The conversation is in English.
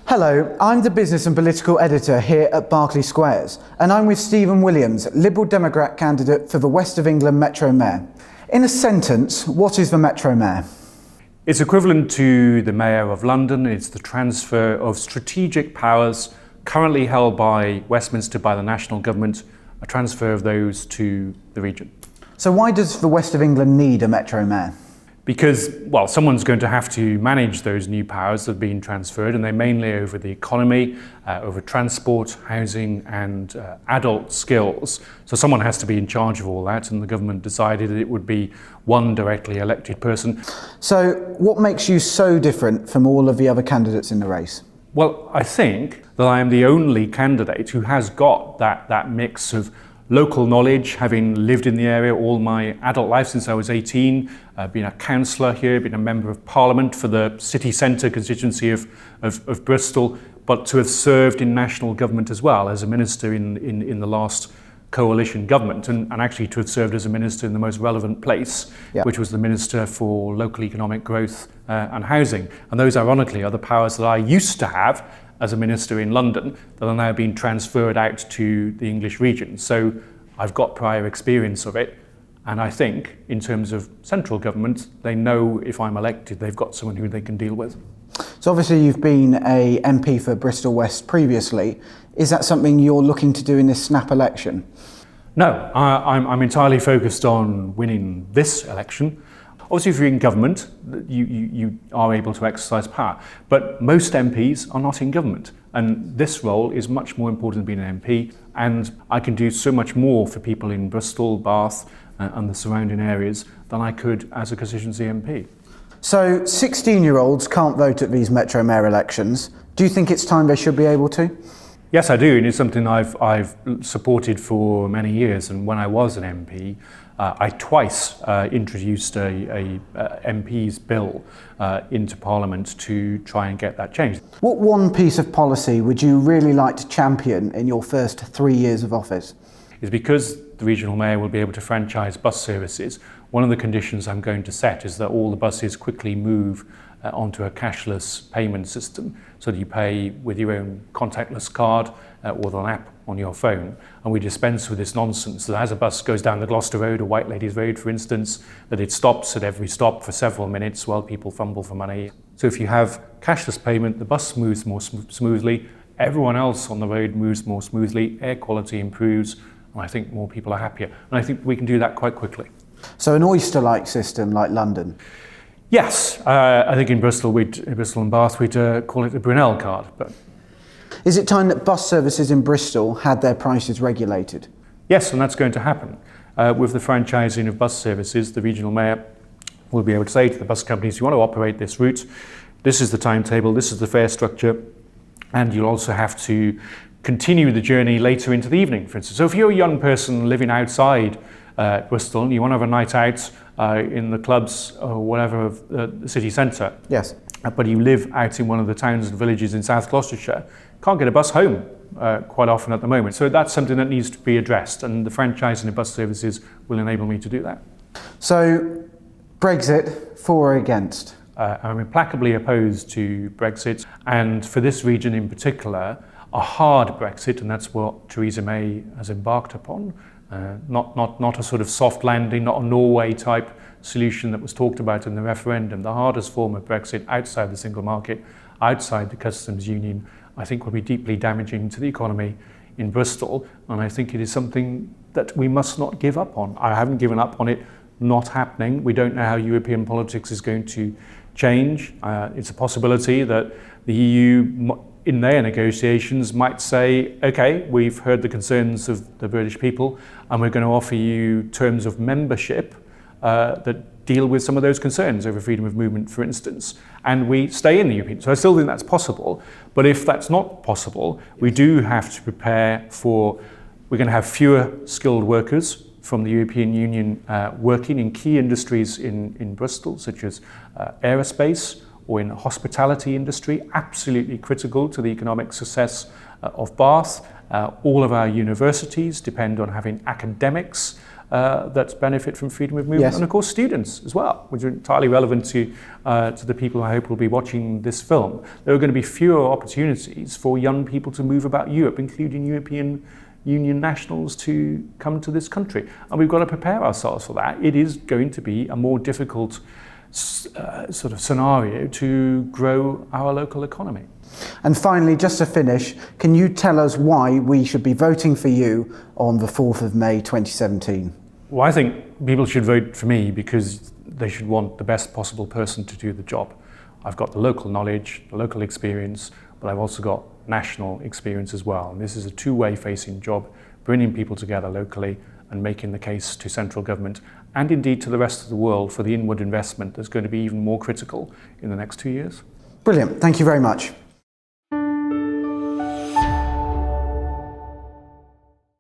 Hello, I'm the business and political editor here at Berkeley Squares, and I'm with Stephen Williams, Liberal Democrat candidate for the West of England Metro Mayor. In a sentence, what is the Metro Mayor? It's equivalent to the Mayor of London. It's the transfer of strategic powers currently held by Westminster by the national government, a transfer of those to the region. So why does the West of England need a Metro Mayor? Because, well, someone's going to have to manage those new powers that have been transferred, and they're mainly over the economy, over transport, housing, and adult skills. So someone has to be in charge of all that, and the government decided that it would be one directly elected person. So what makes you so different from all of the other candidates in the race? Well, I think that I am the only candidate who has got that mix of local knowledge, having lived in the area all my adult life since I was 18, been a councillor here, been a member of Parliament for the city centre constituency of Bristol, but to have served in national government as well as a minister in the last coalition government, and actually to have served as a minister in the most relevant place, which was the Minister for Local Economic Growth and Housing. And those, ironically, are the powers that I used to have as a minister in London that are now being transferred out to the English region. So I've got prior experience of it, and I think in terms of central government, they know if I'm elected, they've got someone who they can deal with. So obviously you've been a MP for Bristol West previously. Is that something you're looking to do in this snap election? No, I'm entirely focused on winning this election. Obviously, if you're in government, you are able to exercise power, but most MPs are not in government, and this role is much more important than being an MP, and I can do so much more for people in Bristol, Bath and the surrounding areas than I could as a constituency MP. So 16-year-olds can't vote at these Metro Mayor elections. Do you think it's time they should be able to? Yes, I do, and it's something I've supported for many years, and when I was an MP, I twice introduced a MP's bill into Parliament to try and get that changed. What one piece of policy would you really like to champion in your first 3 years of office? Is because the regional mayor will be able to franchise bus services, one of the conditions I'm going to set is that all the buses quickly move onto a cashless payment system, so that you pay with your own contactless card or an app on your phone. And we dispense with this nonsense that as a bus goes down the Gloucester Road or White Ladies Road, for instance, that it stops at every stop for several minutes while people fumble for money. So if you have cashless payment, the bus moves more smoothly, everyone else on the road moves more smoothly, air quality improves, and I think more people are happier. And I think we can do that quite quickly. So an oyster-like system like London? Yes, I think in Bristol and Bath we'd call it the Brunel card. But is it time that bus services in Bristol had their prices regulated? Yes, and that's going to happen. With the franchising of bus services, the regional mayor will be able to say to the bus companies, you want to operate this route, this is the timetable, this is the fare structure, and you'll also have to continue the journey later into the evening, for instance. So if you're a young person living outside Bristol and you want to have a night out in the clubs or whatever of the city centre, yes, but you live out in one of the towns and villages in South Gloucestershire, can't get a bus home quite often at the moment. So that's something that needs to be addressed, and the franchising of bus services will enable me to do that. So Brexit, for or against? I'm implacably opposed to Brexit, and for this region in particular, a hard Brexit, and that's what Theresa May has embarked upon. Not a sort of soft landing, not a Norway type solution that was talked about in the referendum. The hardest form of Brexit outside the single market, outside the customs union, I think will be deeply damaging to the economy in Bristol, and I think it is something that we must not give up on. I haven't given up on it, not happening. We don't know how European politics is going to change. It's a possibility that the EU in their negotiations might say, okay, we've heard the concerns of the British people and we're going to offer you terms of membership that deal with some of those concerns over freedom of movement, for instance, and we stay in the European. So I still think that's possible, but if that's not possible, we do have to prepare for, we're going to have fewer skilled workers from the European Union working in key industries in Bristol, such as aerospace, or in the hospitality industry, absolutely critical to the economic success of Bath, All of our universities depend on having academics that benefit from freedom of movement, Yes. and of course students as well, which are entirely relevant to the people who I hope will be watching this film. There are going to be fewer opportunities for young people to move about Europe, including European Union nationals, to come to this country. And we've got to prepare ourselves for that. It is going to be a more difficult sort of scenario to grow our local economy. And finally, just to finish, can you tell us why we should be voting for you on the 4th of May 2017? Well, I think people should vote for me because they should want the best possible person to do the job. I've got the local knowledge, the local experience, but I've also got national experience as well. And this is a two-way facing job, bringing people together locally and making the case to central government and indeed to the rest of the world for the inward investment that's going to be even more critical in the next 2 years. Brilliant. Thank you very much.